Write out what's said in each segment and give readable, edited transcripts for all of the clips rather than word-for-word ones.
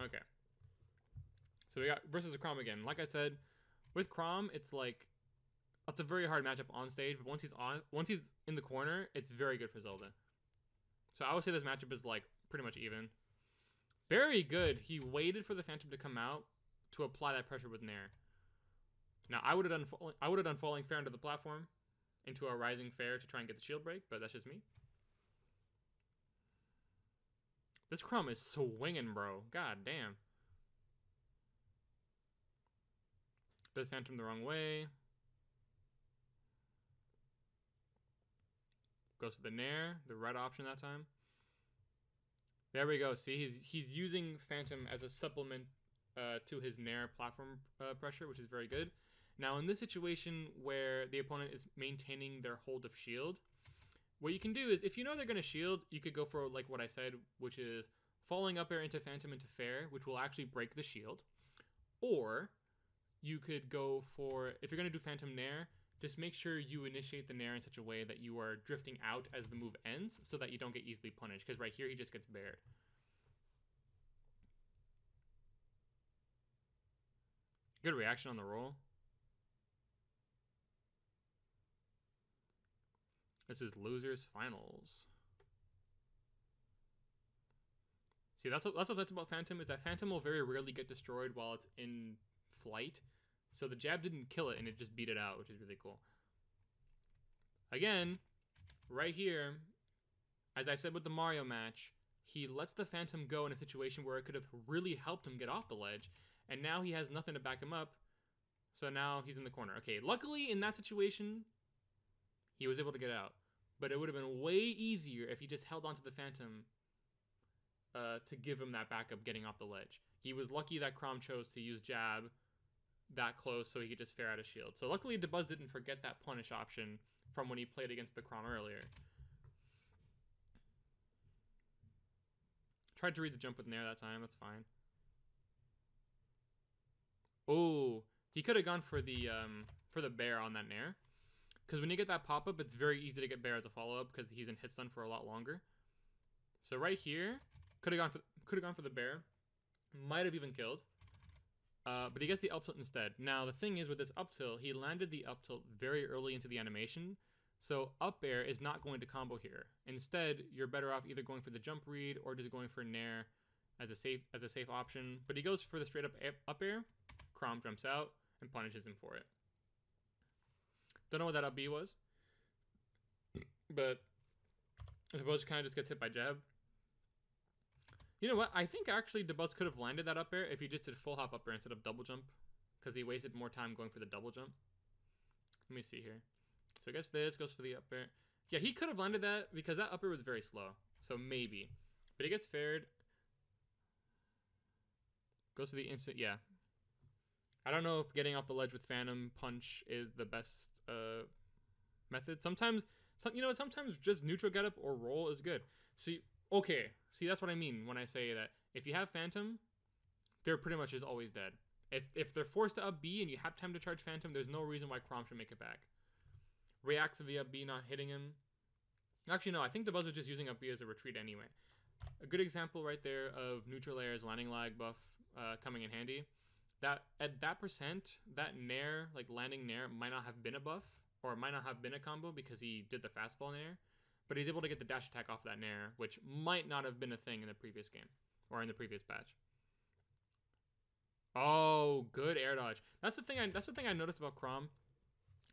Okay. So we got versus a Chrom again. Like I said, with Chrom, it's like it's a very hard matchup on stage, but once he's in the corner, it's very good for Zelda. So I would say this matchup is like pretty much even. Very good. He waited for the Phantom to come out to apply that pressure with Nair. Now I would have done falling fair into the platform, into a rising fair to try and get the shield break, but that's just me. This Chrom is swinging, bro. God damn. Does Phantom the wrong way. Goes for the Nair, the right option that time. There we go. See, he's using Phantom as a supplement to his Nair platform pressure, which is very good. Now, in this situation where the opponent is maintaining their hold of shield, what you can do is, if you know they're going to shield, you could go for, like what I said, which is falling up air into Phantom into fair, which will actually break the shield. Or you could go for, if you're going to do Phantom Nair, just make sure you initiate the Nair in such a way that you are drifting out as the move ends so that you don't get easily punished, because right here he just gets bared. Good reaction on the roll. This is Losers Finals. See, that's what that's about Phantom, is that Phantom will very rarely get destroyed while it's in flight. So the jab didn't kill it, and it just beat it out, which is really cool. Again, right here, as I said with the Mario match, he lets the Phantom go in a situation where it could have really helped him get off the ledge, and now he has nothing to back him up, so now he's in the corner. Okay, luckily in that situation, he was able to get out, but it would have been way easier if he just held onto the Phantom to give him that backup getting off the ledge. He was lucky that Chrom chose to use jab that close so he could just fair out a shield. So luckily Dabuz didn't forget that punish option from when he played against the Chrom earlier. Tried to read the jump with Nair that time, that's fine. Oh, he could have gone for the bear on that Nair. Because when you get that pop-up, it's very easy to get bear as a follow-up because he's in hit stun for a lot longer. So right here, could have gone for the bear. Might have even killed. But he gets the up tilt instead. Now, the thing is, with this up tilt, he landed the up tilt very early into the animation, so up air is not going to combo here. Instead, you're better off either going for the jump read or just going for Nair as a safe option. But he goes for the straight up air. Chrom jumps out and punishes him for it. Don't know what that up B was, but I suppose kind of just gets hit by jab. You know what? I think actually Dabuz could have landed that up air if he just did full hop up air instead of double jump, because he wasted more time going for the double jump. Let me see here. So I guess this goes for the up air. Yeah, he could have landed that because that up air was very slow. So maybe. But he gets faired. Goes for the instant. Yeah. I don't know if getting off the ledge with Phantom Punch is the best method. Sometimes just neutral getup or roll is good. See, okay. See, that's what I mean when I say that if you have Phantom, they're pretty much just always dead. If they're forced to up B and you have time to charge Phantom, there's no reason why Chrom should make it back. Reacts to the up B not hitting him. Actually, no, I think Dabuz was just using up B as a retreat anyway. A good example right there of neutral air's landing lag buff coming in handy. That at that percent, that Nair, like landing Nair, might not have been a buff, or it might not have been a combo because he did the fastball Nair. But he's able to get the dash attack off that Nair, which might not have been a thing in the previous game, or in the previous patch. Oh, good air dodge. That's the thing I noticed about Chrom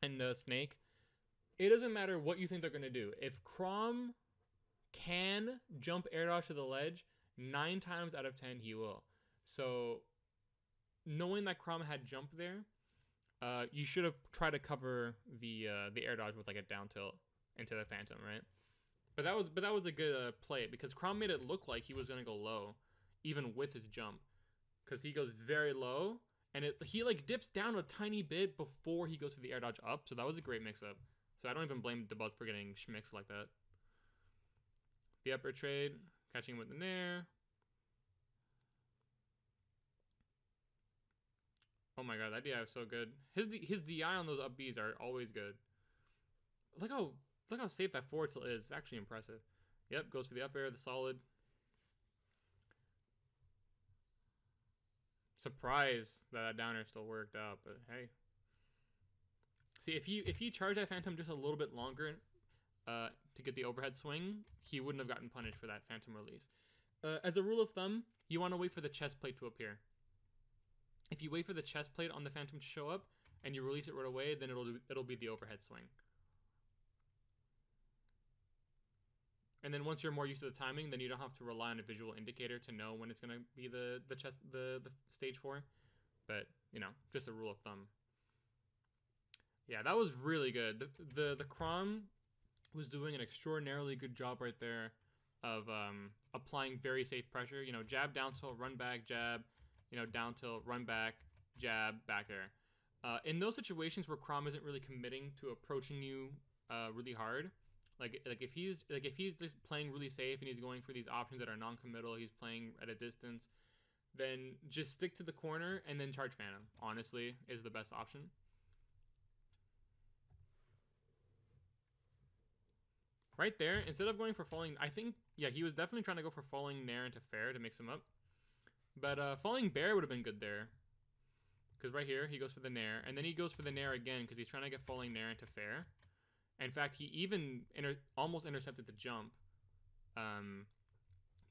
and Snake. It doesn't matter what you think they're going to do. If Chrom can jump air dodge to the ledge, 9 times out of 10 he will. So knowing that Chrom had jump there, you should have tried to cover the air dodge with like a down tilt into the Phantom, right? But that was a good play because Chrom made it look like he was gonna go low, even with his jump, because he goes very low and he like dips down a tiny bit before he goes for the air dodge up. So that was a great mix-up. So I don't even blame Dabuz for getting schmicks like that. The upper trade, catching him with the Nair. Oh my god, that DI was so good. His DI on those up Bs are always good. Look how safe that forward tilt is. It's actually impressive. Yep, goes for the up air, the solid. Surprised that downer still worked out, but hey. See, if you charge that Phantom just a little bit longer to get the overhead swing, he wouldn't have gotten punished for that Phantom release. As a rule of thumb, you want to wait for the chest plate to appear. If you wait for the chest plate on the Phantom to show up and you release it right away, then it'll be the overhead swing. And then once you're more used to the timing, then you don't have to rely on a visual indicator to know when it's gonna be the stage 4. But you know, just a rule of thumb. Yeah, that was really good. The Chrom was doing an extraordinarily good job right there of applying very safe pressure. You know, jab, down tilt, run back, jab. You know, down tilt, run back, jab, back air. In those situations where Chrom isn't really committing to approaching you really hard, like if he's just playing really safe and he's going for these options that are non-committal, he's playing at a distance, then just stick to the corner and then charge Phantom. Honestly, is the best option. Right there, instead of going for falling, I think, yeah, he was definitely trying to go for falling Nair into fair to mix him up. But falling bear would have been good there. Because right here, he goes for the Nair. And then he goes for the Nair again because he's trying to get falling Nair into fair. In fact, he even almost intercepted the jump.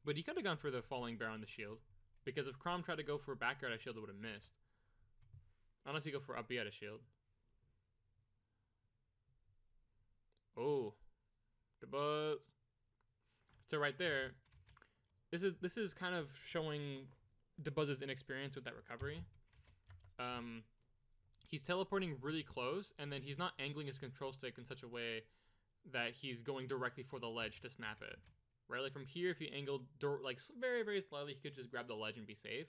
But he could have gone for the falling bear on the shield. Because if Chrom tried to go for back air at a shield, it would have missed. Unless he go for up B at a shield. Oh. Dabuz. So right there, this is kind of showing Dabuz's inexperience with that recovery. He's teleporting really close, and then he's not angling his control stick in such a way that he's going directly for the ledge to snap it. Right, like from here, if he angled like very, very slightly, he could just grab the ledge and be safe.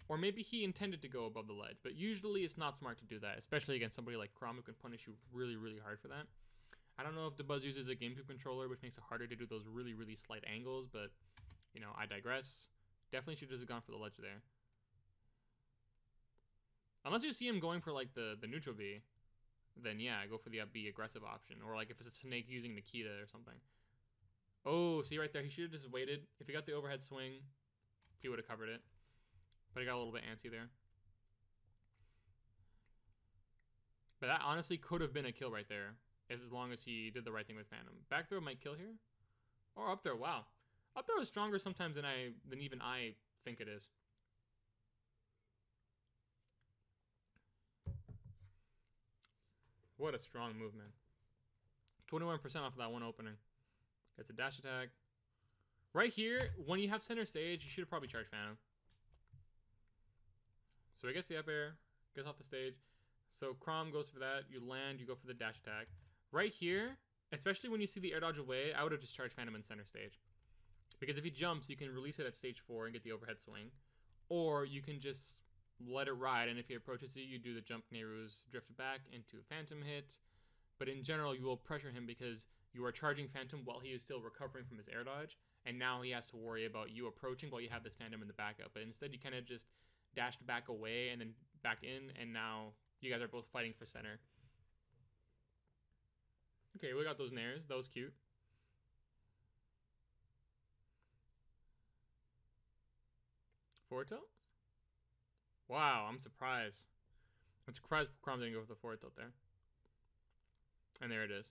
Or maybe he intended to go above the ledge, but usually it's not smart to do that, especially against somebody like Chrom who can punish you really, really hard for that. I don't know if Dabuz uses a GameCube controller, which makes it harder to do those really, really slight angles, but, you know, I digress. Definitely should have just gone for the ledge there. Unless you see him going for, like, the neutral B, then, yeah, go for the up B aggressive option. Or, like, if it's a snake using Nikita or something. Oh, see right there, he should have just waited. If he got the overhead swing, he would have covered it. But he got a little bit antsy there. But that honestly could have been a kill right there. As long as he did the right thing with Phantom. Back throw might kill here. Or up throw, wow. Up throw is stronger sometimes than even I think it is. What a strong movement. 21% off of that one opening. Gets a dash attack. Right here, when you have center stage, you should have probably charged Phantom. So he gets the up air, gets off the stage. So Chrom goes for that. You land, you go for the dash attack. Right here, especially when you see the air dodge away, I would have just charged Phantom in center stage. Because if he jumps, you can release it at stage 4 and get the overhead swing. Or you can just let it ride, and if he approaches you, you do the jump Nehru's drift back into a Phantom hit. But in general, you will pressure him because you are charging Phantom while he is still recovering from his air dodge. And now he has to worry about you approaching while you have this Phantom in the backup. But instead, you kind of just dashed back away and then back in, and now you guys are both fighting for center. Okay, we got those nairs. That was cute. Forward tilt? Wow, I'm surprised. I'm surprised Chrom didn't go for the forward tilt there. And there it is.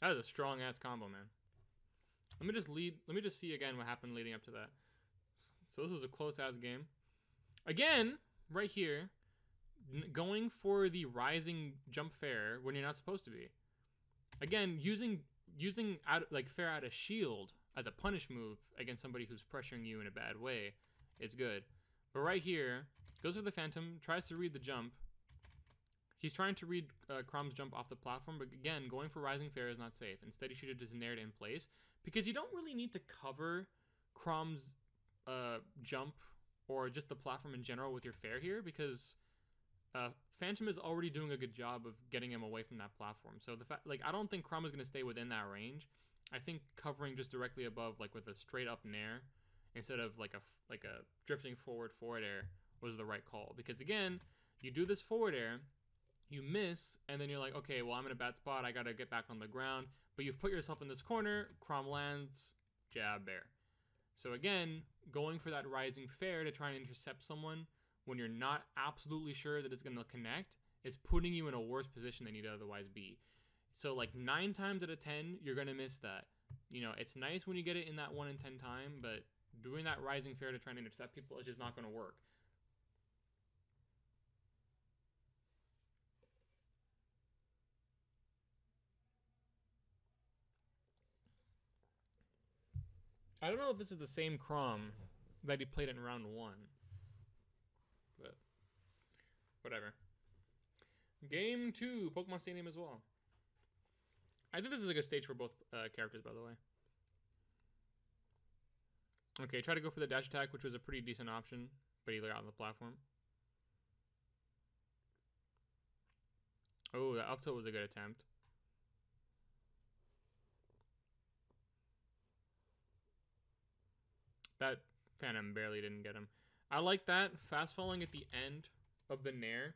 That is a strong ass combo, man. Let me just see again what happened leading up to that. So this was a close ass game. Again, right here, going for the rising jump fair when you're not supposed to be. Again, using fair out of shield as a punish move against somebody who's pressuring you in a bad way is good. But right here, goes for the Phantom, tries to read the jump. He's trying to read Chrom's jump off the platform, but again, going for rising fair is not safe. Instead, he should have just nared it in place because you don't really need to cover Chrom's jump or just the platform in general with your fair here because Phantom is already doing a good job of getting him away from that platform. So the fact, like, I don't think Chrom is going to stay within that range. I think covering just directly above, like with a straight up nair instead of like a drifting forward air was the right call. Because again, you do this forward air, you miss, and then you're like, okay, well, I'm in a bad spot. I got to get back on the ground. But you've put yourself in this corner. Chrom lands, jab, bear. So again, going for that rising fair to try and intercept someone when you're not absolutely sure that it's going to connect is putting you in a worse position than you'd otherwise be. So like 9 times out of 10, you're going to miss that. You know, it's nice when you get it in that 1 in 10 time, but doing that rising fair to try and intercept people is just not going to work. I don't know if this is the same Crom that he played in round 1, but whatever. Game 2, Pokemon Stadium as well. I think this is a good stage for both characters, by the way. Okay, try to go for the dash attack, which was a pretty decent option, but he got on the platform. Oh, that up tilt was a good attempt. That Phantom barely didn't get him. I like that fast falling at the end of the Nair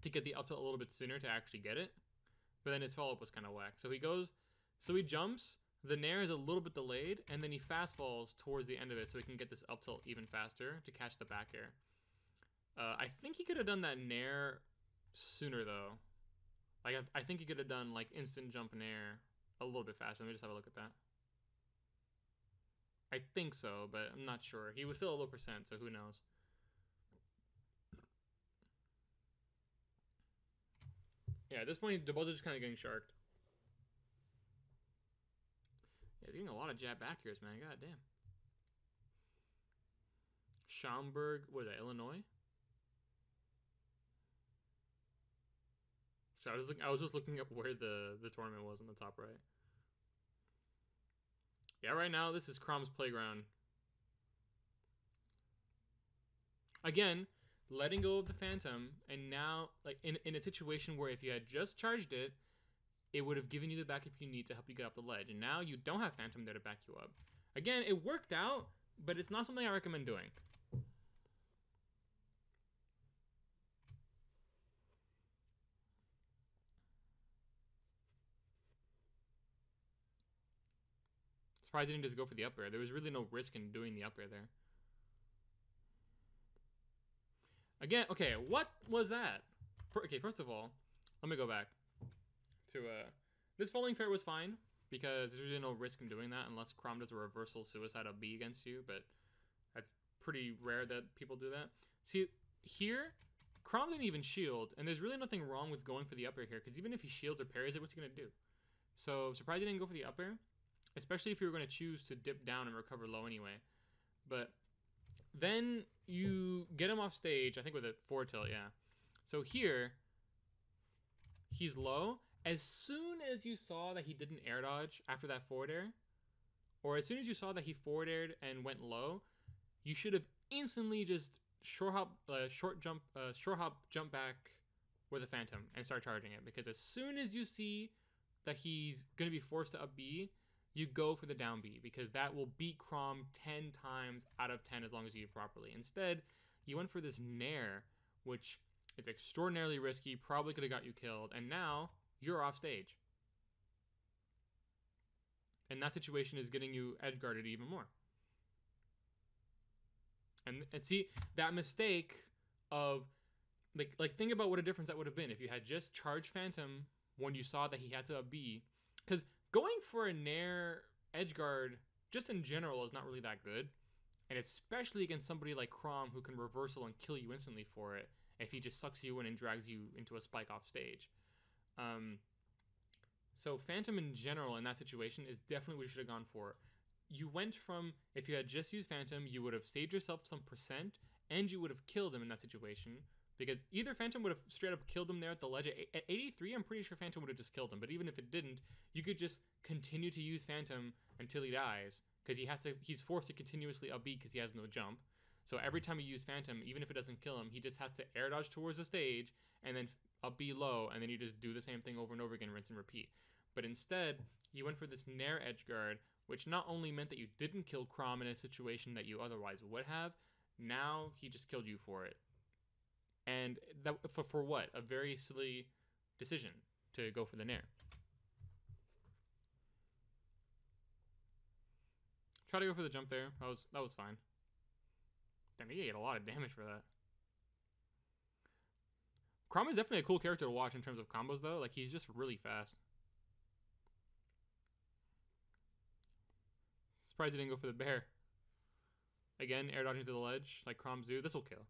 to get the up tilt a little bit sooner to actually get it. But then his follow-up was kind of whack. So he jumps, the Nair is a little bit delayed, and then he fast falls towards the end of it so he can get this up tilt even faster to catch the back air. I think he could have done that Nair sooner though. Like I think he could have done like instant jump Nair a little bit faster. Let me just have a look at that. I think so, but I'm not sure. He was still a low percent, so who knows. Yeah, at this point, Dabuz is just kind of getting sharked. Yeah, he's getting a lot of jab back here's, man. God damn. Schaumburg, what is that, Illinois? So I was just looking up where the tournament was on the top right. Yeah, right now this is Crom's playground. Again, letting go of the Phantom, and now like in a situation where if you had just charged it, it would have given you the backup you need to help you get up the ledge. And now you don't have Phantom there to back you up. Again, it worked out, but it's not something I recommend doing. Surprised he didn't just go for the up air. There was really no risk in doing the up air there. Again, okay, what was that? Okay, first of all, let me go back to this falling fair was fine because there's really no risk in doing that unless Crom does a reversal suicide up B against you, but that's pretty rare that people do that. See, here, Crom didn't even shield, and there's really nothing wrong with going for the up air here because even if he shields or parries it, what's he gonna do? So surprised he didn't go for the up air, especially if you were going to choose to dip down and recover low anyway. But then you get him off stage, I think with a forward tilt, yeah. So here, he's low. As soon as you saw that he didn't air dodge after that forward air, or as soon as you saw that he forward aired and went low, you should have instantly just short hop, jump back with a Phantom and start charging it. Because as soon as you see that he's going to be forced to up B, you go for the down B, because that will beat Crom 10 times out of 10 as long as you do it properly. Instead, you went for this Nair, which is extraordinarily risky, probably could have got you killed, and now you're off stage. And that situation is getting you edge guarded even more. And see, that mistake of, like think about what a difference that would have been if you had just charged Phantom when you saw that he had to up B. Because going for a Nair edgeguard, just in general, is not really that good. And especially against somebody like Crom who can reversal and kill you instantly for it if he just sucks you in and drags you into a spike off stage. So Phantom in general in that situation is definitely what you should have gone for. You went from, if you had just used Phantom, you would have saved yourself some percent and you would have killed him in that situation. Because either Phantom would have straight up killed him there at the ledge. At 83, I'm pretty sure Phantom would have just killed him. But even if it didn't, you could just continue to use Phantom until he dies. Because he's forced to continuously up B because he has no jump. So every time you use Phantom, even if it doesn't kill him, he just has to air dodge towards the stage and then up B low, and then you just do the same thing over and over again, rinse and repeat. But instead, you went for this Nair edgeguard, which not only meant that you didn't kill Crom in a situation that you otherwise would have, now he just killed you for it. And that for what? A very silly decision to go for the Nair. Try to go for the jump there. That was fine. Damn, you get a lot of damage for that. Crom is definitely a cool character to watch in terms of combos, though. Like, he's just really fast. Surprised he didn't go for the bear. Again, air dodging to the ledge, like Croms do. This will kill.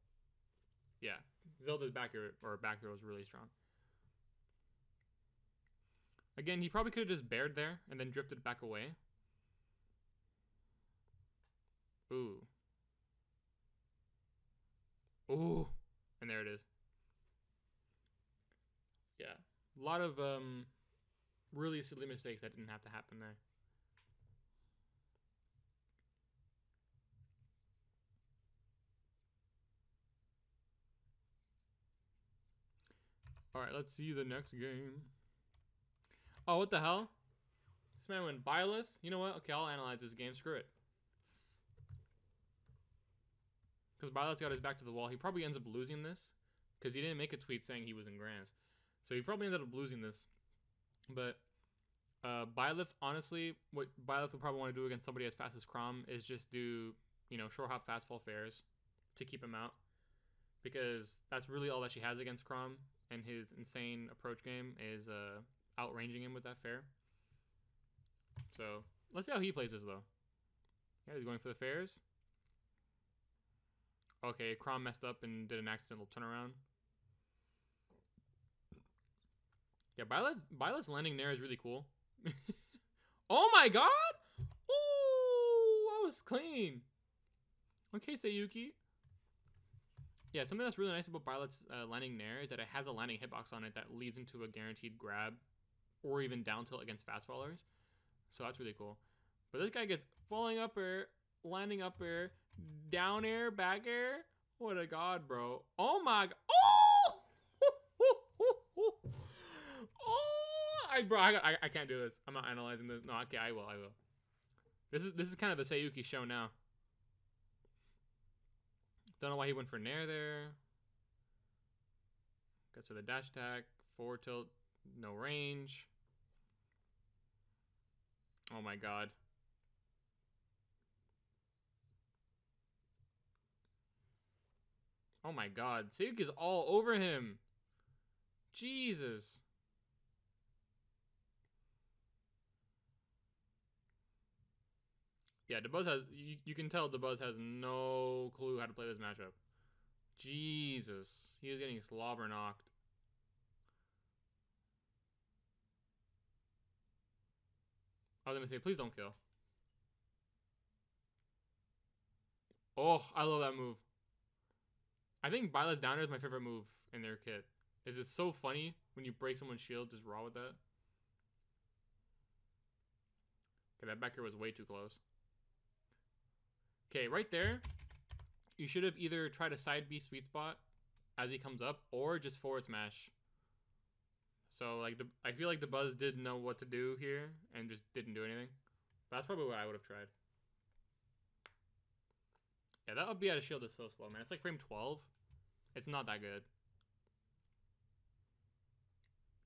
Yeah, Zelda's back throw is really strong. Again, he probably could have just bared there and then drifted back away. Ooh. Ooh. And there it is. Yeah. A lot of really silly mistakes that didn't have to happen there. Alright, let's see the next game. Oh, what the hell? This man went Byleth? You know what? Okay, I'll analyze this game. Screw it. Because Byleth's got his back to the wall. He probably ends up losing this. Because he didn't make a tweet saying he was in Grands. So he probably ended up losing this. But Byleth, honestly, what Byleth would probably want to do against somebody as fast as Crom is just do, you know, short hop fast fall fairs to keep him out. Because that's really all that she has against Crom. And his insane approach game is outranging him with that fair. So let's see how he plays this, though. Yeah, he's going for the fairs. Okay, Crom messed up and did an accidental turnaround. Yeah, Byleth's landing there is really cool. Oh my god! Ooh, that was clean. Okay, Sayuki. Yeah, something that's really nice about Byleth's landing nair is that it has a landing hitbox on it that leads into a guaranteed grab or even down tilt against fast fallers. So that's really cool. But this guy gets falling up air, landing up air, down air, back air. What a god, bro. Oh my god. Oh! Oh! Bro, I can't do this. I'm not analyzing this. No, okay, I will. This is kind of the Sayuki show now. Don't know why he went for nair there. Goes for the dash attack. Forward tilt. No range. Oh my god. Oh my god. Sayuki's all over him. Jesus. Yeah, Dabuz has... You can tell Dabuz has no clue how to play this matchup. Jesus. He was getting slobber knocked. I was going to say, please don't kill. Oh, I love that move. I think Byleth's down air is my favorite move in their kit. Is it so funny when you break someone's shield just raw with that? Okay, that back air was way too close. Okay, right there, you should have either tried a side B sweet spot as he comes up or just forward smash. So, like, I feel like Dabuz didn't know what to do here and just didn't do anything. But that's probably what I would have tried. Yeah, that up B out of shield is so slow, man. It's like frame 12. It's not that good.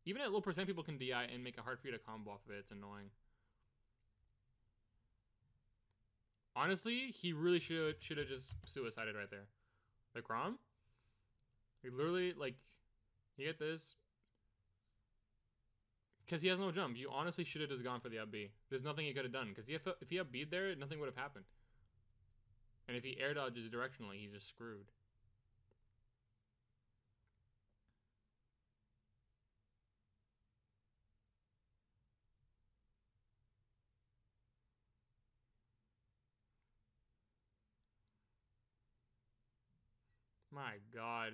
Even at low percent, people can DI and make it hard for you to combo off of it. It's annoying. Honestly, he really should have just suicided right there. Like Crom? He literally, like, you get this. Because he has no jump. You honestly should have just gone for the up B. There's nothing he could have done. Because if he up B'd there, nothing would have happened. And if he air dodges directionally, he's just screwed. My god.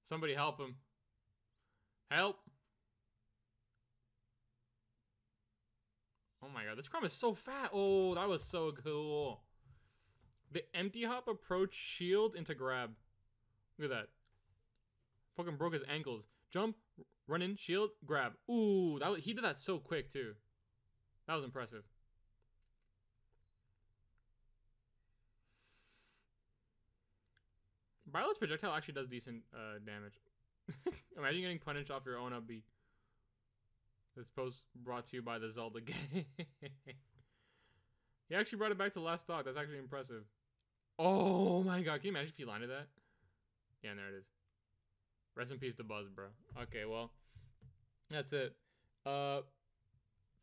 Somebody help him. Help. Oh my god, this Crom is so fat. Oh, that was so cool. The empty hop approach shield into grab. Look at that. Fucking broke his ankles. Jump, run in, shield, grab. Ooh, he did that so quick too. That was impressive. Byleth's projectile actually does decent damage. Imagine getting punished off your own up B. This post brought to you by the Zelda game. He actually brought it back to last stock. That's actually impressive. Oh my god, can you imagine if he landed that? Yeah, and there it is. Rest in peace to Buzz, bro. Okay, well, that's it.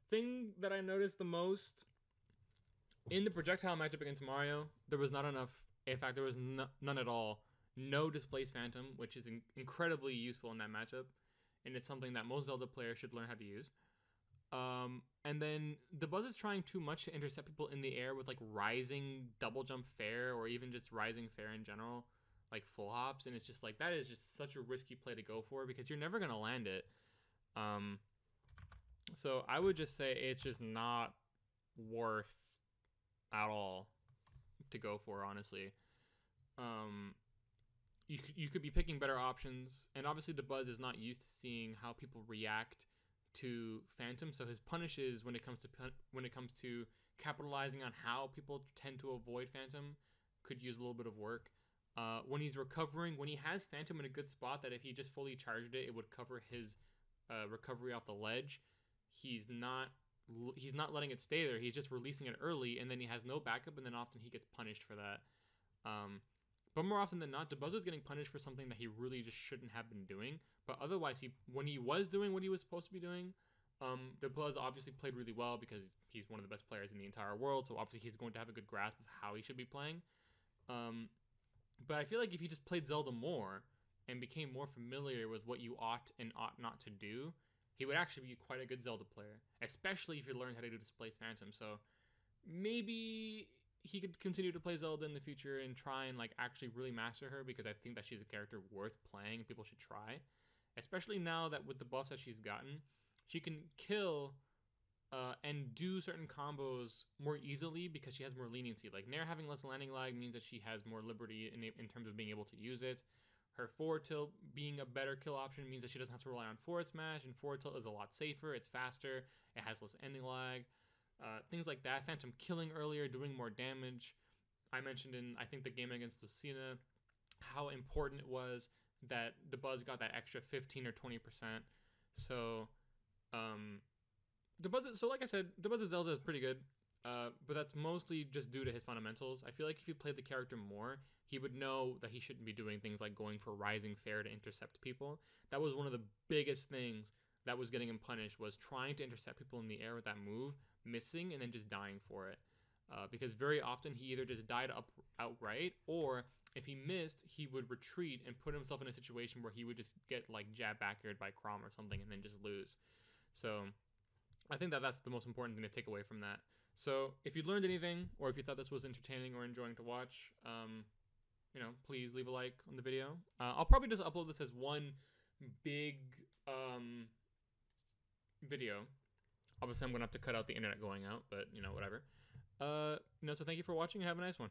Thing that I noticed the most in the projectile matchup against Mario, there was not enough. In fact, there was none at all. No displaced Phantom, which is incredibly useful in that matchup, and it's something that most Zelda players should learn how to use. And then Dabuz is trying too much to intercept people in the air with like rising double jump fair or even just rising fair in general, like full hops, and it's just like that is just such a risky play to go for because you're never gonna land it. So I would just say it's just not worth at all to go for, honestly. You could be picking better options, and obviously Dabuz is not used to seeing how people react to Phantom, so his punishes when it comes to capitalizing on how people tend to avoid Phantom could use a little bit of work. When he's recovering, when he has Phantom in a good spot that if he just fully charged it, it would cover his recovery off the ledge. He's not letting it stay there. He's just releasing it early, and then he has no backup, and then often he gets punished for that. But more often than not, Dabuz is getting punished for something that he really just shouldn't have been doing. But otherwise, when he was doing what he was supposed to be doing, Dabuz obviously played really well because he's one of the best players in the entire world. So obviously he's going to have a good grasp of how he should be playing. But I feel like if he just played Zelda more and became more familiar with what you ought and ought not to do, he would actually be quite a good Zelda player, especially if you learn how to do Displace Phantom. So maybe he could continue to play Zelda in the future and try and like actually really master her, because I think that she's a character worth playing and people should try, especially now that with the buffs that she's gotten, she can kill and do certain combos more easily because she has more leniency. Like Nair having less landing lag means that she has more liberty in terms of being able to use it. Her forward tilt being a better kill option means that she doesn't have to rely on forward smash, and forward tilt is a lot safer, it's faster, it has less ending lag. Things like that. Phantom killing earlier, doing more damage. I mentioned in, I think, the game against Lucina, how important it was that Dabuz got that extra 15 or 20%. So, so like I said, Dabuz's Zelda is pretty good, but that's mostly just due to his fundamentals. I feel like if he played the character more, he would know that he shouldn't be doing things like going for rising fair to intercept people. That was one of the biggest things that was getting him punished, was trying to intercept people in the air with that move, missing, and then just dying for it. Because very often he either just died outright, or if he missed, he would retreat and put himself in a situation where he would just get like jab back-aired by Chrom or something and then just lose. So I think that that's the most important thing to take away from that. So if you learned anything, or if you thought this was entertaining or enjoying to watch, please leave a like on the video. I'll probably just upload this as one big video. Obviously, I'm going to have to cut out the internet going out, but, whatever. So thank you for watching and have a nice one.